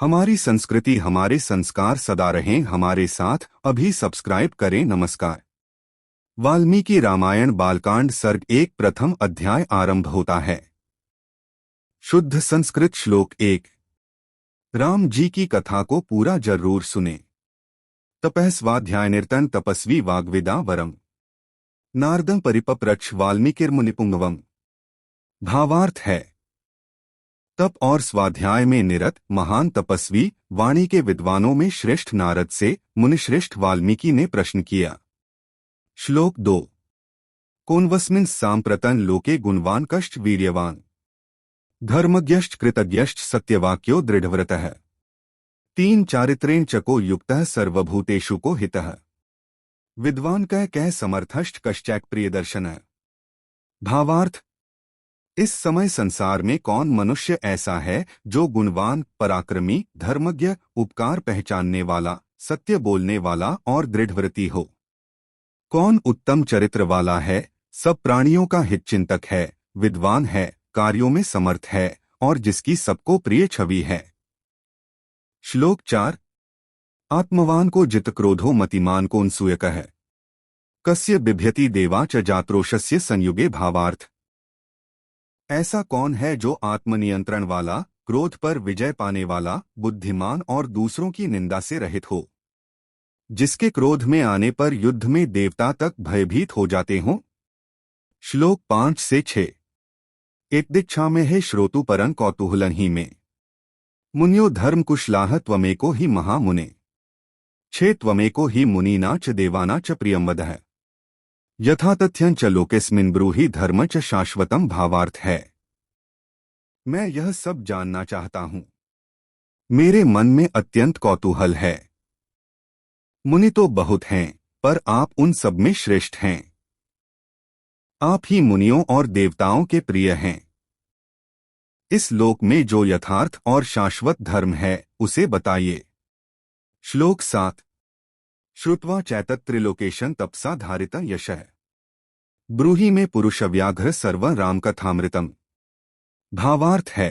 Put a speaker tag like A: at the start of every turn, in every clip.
A: हमारी संस्कृति हमारे संस्कार सदा रहें हमारे साथ। अभी सब्सक्राइब करें। नमस्कार। वाल्मीकि रामायण बालकांड सर्ग 1 प्रथम अध्याय आरंभ होता है। शुद्ध संस्कृत श्लोक 1। राम जी की कथा को पूरा जरूर सुने। तपः स्वाध्याय निरतन तपस्वी वाग्विदा वरम नारदं परिपप्रच्छ वाल्मीकिर्मुनिपुंगवम। भावार्थ है, तप और स्वाध्याय में निरत महान तपस्वी वाणी के विद्वानों में श्रेष्ठ नारद से मुनिश्रेष्ठ वाल्मीकि ने प्रश्न किया। श्लोक 2। कोन्वस्मिन् साम्प्रतं लोके गुणवान कश्च वीर्यवान धर्मज्ञश्च कृतज्ञश्च सत्यवाक्यो दृढ़व्रतः 3 चारित्रेण चको युक्तः सर्वभूतेषु को हितः विद्वान कह समर्थश्च कश्चैक प्रियदर्शनः। भावार्थ, इस समय संसार में कौन मनुष्य ऐसा है जो गुणवान, पराक्रमी, धर्मज्ञ, उपकार पहचानने वाला, सत्य बोलने वाला और दृढ़व्रती हो। कौन उत्तम चरित्र वाला है, सब प्राणियों का हितचिंतक है, विद्वान है, कार्यों में समर्थ है और जिसकी सबको प्रिय छवि है। श्लोक 4। आत्मवान को जित क्रोधो मतिमान को अनसूयकः कस्य बिभ्यति देवा च जात्रोषस्य संयुगे। भावार्थ, ऐसा कौन है जो आत्मनियंत्रण वाला, क्रोध पर विजय पाने वाला, बुद्धिमान और दूसरों की निंदा से रहित हो, जिसके क्रोध में आने पर युद्ध में देवता तक भयभीत हो जाते हों। श्लोक 5 से 6। इत्दीक्षा में है श्रोतु परं कौतूहलन ही में मुनियो धर्म कुशलाह त्वमेको ही महामुने छे त्वमेको ही मुनीना च देवाना च प्रियं वदः यथा तथ्यं च लोकेस्मिन् ब्रूहि धर्म च शाश्वतम। भावार्थ है, मैं यह सब जानना चाहता हूं, मेरे मन में अत्यंत कौतूहल है। मुनि तो बहुत हैं, पर आप उन सब में श्रेष्ठ हैं। आप ही मुनियों और देवताओं के प्रिय हैं। इस लोक में जो यथार्थ और शाश्वत धर्म है उसे बताइए। श्लोक 7। श्रुत्वा चैतत् त्रिलोकेशं तपसा धारितं यशः ब्रूहि में पुरुष व्याघ्र सर्व राम कथामृतम। भावार्थ है,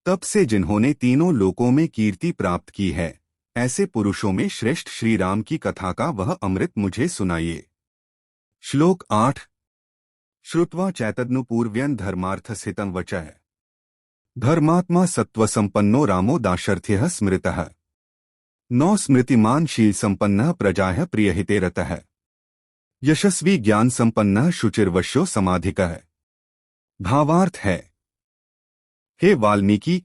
A: तप से जिन्होंने तीनों लोकों में कीर्ति प्राप्त की है, ऐसे पुरुषों में श्रेष्ठ श्री राम की कथा का वह अमृत मुझे सुनाइए। श्लोक 8। श्रुत्वा चैतदनुपूर्व्यं धर्मार्थस्थितं वचः धर्मात्मा सत्त्वसंपन्नो रामो दाशर्थ्यः स्मृतः 9 स्मृतिमान शील संपन्नः प्रजाः प्रियहिते रतः यशस्वी ज्ञान संपन्नः शुचिर्वश्यो समाधिकः। भावार्थ है, हे वाल्मीकि,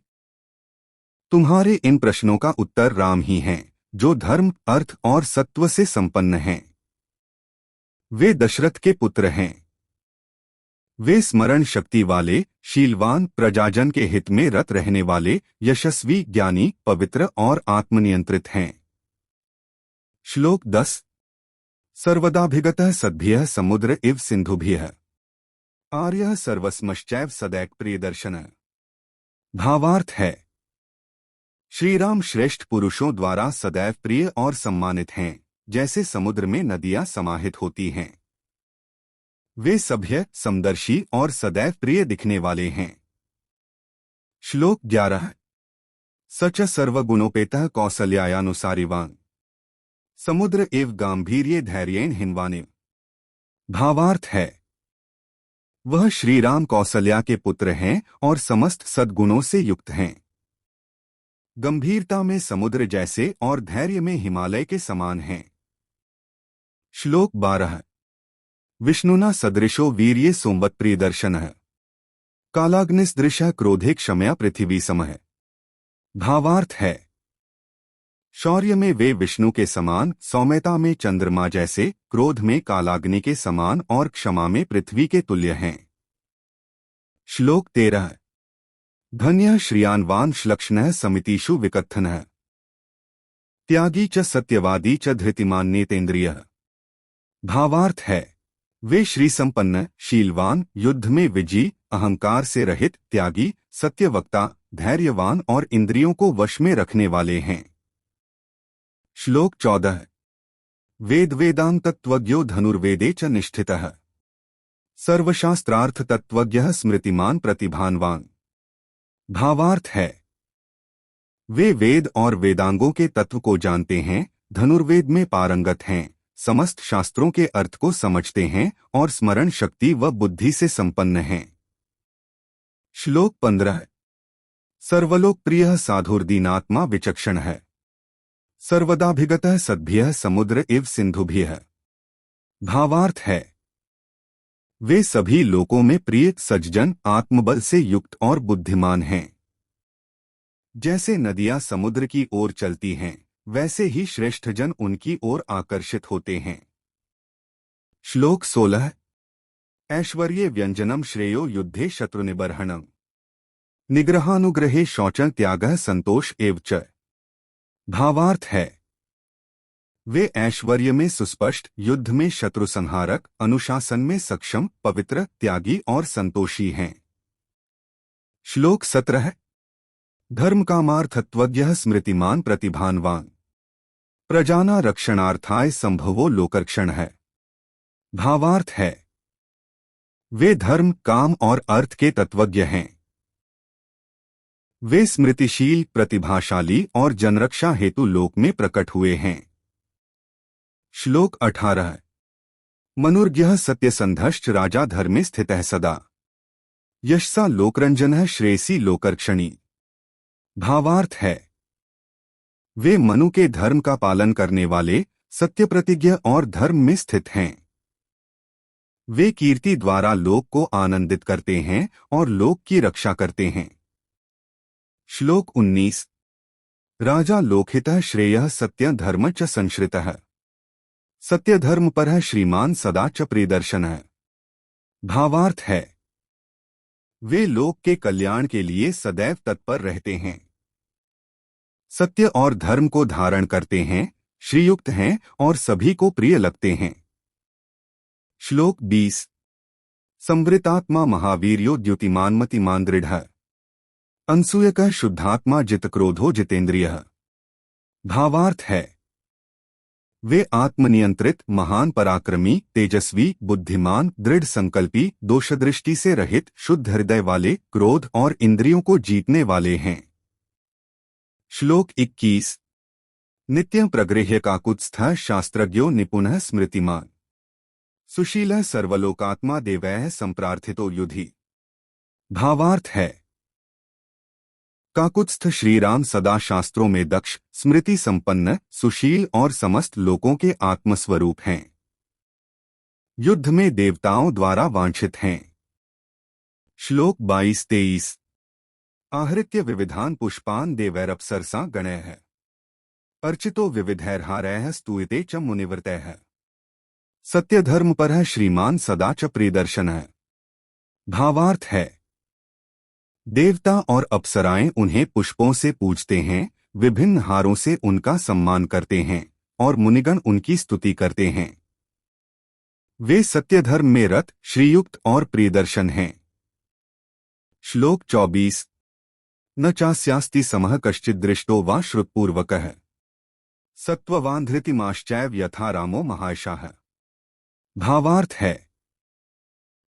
A: तुम्हारे इन प्रश्नों का उत्तर राम ही हैं, जो धर्म, अर्थ और सत्व से संपन्न हैं। वे दशरथ के पुत्र हैं। वे स्मरण शक्ति वाले, शीलवान, प्रजाजन के हित में रत रहने वाले, यशस्वी, ज्ञानी, पवित्र और आत्मनियंत्रित हैं। श्लोक 10। सर्वदाभिगतः सद्भियः समुद्र इव सिंधुभियः आर्यः सर्वस्मश्चैव सदैक प्रियदर्शनः। भावार्थ है, श्री राम श्रेष्ठ पुरुषों द्वारा सदैव प्रिय और सम्मानित हैं, जैसे समुद्र में नदियां समाहित होती हैं। वे सभ्य, समदर्शी और सदैव प्रिय दिखने वाले हैं। श्लोक 11। सच सर्वगुणोपेतः कौसल्यायानुसारिवान् समुद्र एव गांभीर्ये धैर्येण हिन्वानिव। भावार्थ है, वह श्री राम कौसल्या के पुत्र हैं और समस्त सद्गुणों से युक्त हैं। गंभीरता में समुद्र जैसे और धैर्य में हिमालय के समान हैं। श्लोक 12। विष्णुना सदृशो वीर्ये सोमवत् प्रियदर्शनः कालाग्निसदृशः क्रोधे क्षमया पृथिवी समः। भावार्थ है, शौर्य में वे विष्णु के समान, सौम्यता में चंद्रमा जैसे, क्रोध में कालाग्नि के समान और क्षमा में पृथ्वी के तुल्य हैं। श्लोक 13। धन्यः श्रियान्वान् श्लक्ष्णः समितिषु विकथनः त्यागी च सत्यवादी च धृतिमान नेतेन्द्रियः। भावार्थ है, वे श्री संपन्न, शीलवान, युद्ध में विजयी, अहंकार से रहित, त्यागी, सत्यवक्ता, धैर्यवान और इंद्रियों को वश में रखने वाले हैं। श्लोक 14। वेद वेदांग तत्वज्ञो धनुर्वेदे च निष्ठितः सर्वशास्त्रार्थ तत्वज्ञः स्मृतिमान प्रतिभानवान। भावार्थ है, वे वेद और वेदांगों के तत्व को जानते हैं, धनुर्वेद में पारंगत हैं, समस्त शास्त्रों के अर्थ को समझते हैं और स्मरण शक्ति व बुद्धि से संपन्न हैं। श्लोक 15। सर्वलोकप्रियः साधुर्दीनात्मा विचक्षण है, सर्वदाभिगतः सद्भ्यः समुद्र इव सिंधुभ्यः। भावार्थ है, वे सभी लोकों में प्रिय सज्जन, आत्मबल से युक्त और बुद्धिमान हैं। जैसे नदियां समुद्र की ओर चलती हैं, वैसे ही श्रेष्ठजन उनकी ओर आकर्षित होते हैं। श्लोक 16। ऐश्वर्ये व्यंजनम श्रेयो युद्धे शत्रुनिबर्हणम्, निग्रहानुग्रहे शौचं त्यागः संतोष एव च। भावार्थ है, वे ऐश्वर्य में सुस्पष्ट, युद्ध में शत्रु संहारक, अनुशासन में सक्षम, पवित्र, त्यागी और संतोषी हैं। श्लोक 17। धर्म कामार्थत्वज्ञः स्मृतिमान प्रतिभानवान, प्रजाना रक्षणार्थाय संभवो लोकरक्षण है। भावार्थ है, वे धर्म, काम और अर्थ के तत्वज्ञ हैं। वे स्मृतिशील, प्रतिभाशाली और जनरक्षा हेतु लोक में प्रकट हुए हैं। श्लोक 18। मनुर्ज्ञः सत्यसंधश्च राजा धर्मे स्थितः सदा, यशसा लोकरंजनः श्रेयसी लोकरक्षणी। भावार्थ है, वे मनु के धर्म का पालन करने वाले, सत्य प्रतिज्ञ और धर्म में स्थित हैं। वे कीर्ति द्वारा लोक को आनंदित करते हैं और लोक की रक्षा करते हैं। श्लोक 19। राजा लोकहितः श्रेयः सत्य धर्म च संश्रितः, सत्य धर्म परः श्रीमान सदा च प्रियदर्शनः। भावार्थ है, वे लोक के कल्याण के लिए सदैव तत्पर रहते हैं, सत्य और धर्म को धारण करते हैं, श्रीयुक्त हैं और सभी को प्रिय लगते हैं। श्लोक 20। संवृतात्मा महावीर्यो द्युतिमान मतिमान दृढ़ः, अनसूयकः शुद्धात्मा जितक्रोधो जितेन्द्रियः। भावार्थ है, वे आत्मनियंत्रित, महान पराक्रमी, तेजस्वी, बुद्धिमान, दृढ़ संकल्पी, दोषदृष्टि से रहित, शुद्ध हृदय वाले, क्रोध और इंद्रियों को जीतने वाले हैं। श्लोक 21। नित्यं प्रगृह्य काकुत्स्थः शास्त्रज्ञो निपुणः स्मृतिमान, सुशीलः सर्वलोकात्मा देवैः संप्रार्थितो युधि। भावार्थ है, काकुत्स्थ श्रीराम सदा शास्त्रों में दक्ष, स्मृति संपन्न, सुशील और समस्त लोकों के आत्मस्वरूप हैं। युद्ध में देवताओं द्वारा वांछित हैं। श्लोक 22-23। आहृत्य विविधान पुष्पान देवैरप्सरसा गणैः, अर्चितो विविधैर्हारैः स्तूयते च मुनिवृतैः। सत्य धर्म परः श्रीमान सदा च प्रियदर्शनः। भावार्थ है, देवता और अप्सराएं उन्हें पुष्पों से पूजते हैं, विभिन्न हारों से उनका सम्मान करते हैं और मुनिगण उनकी स्तुति करते हैं। वे सत्य धर्म में रत, श्रीयुक्त और प्रियदर्शन हैं। श्लोक 24। न चास्यास्ति समः कश्चित् दृष्टो वा श्रुतपूर्वकः, सत्त्ववान् धृतिमाश्चैव यथा रामो महायशाः। भावार्थ है,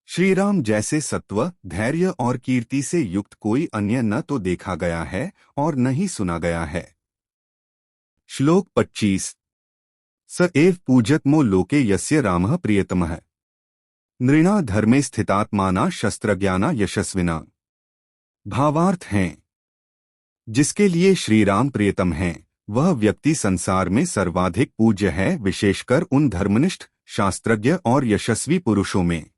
A: श्रीराम जैसे सत्व, धैर्य और कीर्ति से युक्त कोई अन्य न तो देखा गया है और न ही सुना गया है। श्लोक 25। स एव पूज्यतमो लोके यस्य रामः प्रियतमः, नृणा धर्मे स्थितात्माना शस्त्रज्ञाना यशस्विना। भावार्थ हैं, जिसके लिए श्रीराम प्रियतम हैं, वह व्यक्ति संसार में सर्वाधिक पूज्य है, विशेषकर उन धर्मनिष्ठ, शास्त्रज्ञ और यशस्वी पुरुषों में।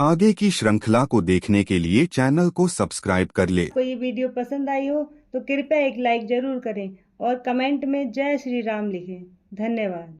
A: आगे की श्रृंखला को देखने के लिए चैनल को सब्सक्राइब कर ले।
B: आपको ये वीडियो पसंद आई हो तो कृपया एक लाइक जरूर करें और कमेंट में जय श्री राम लिखें। धन्यवाद।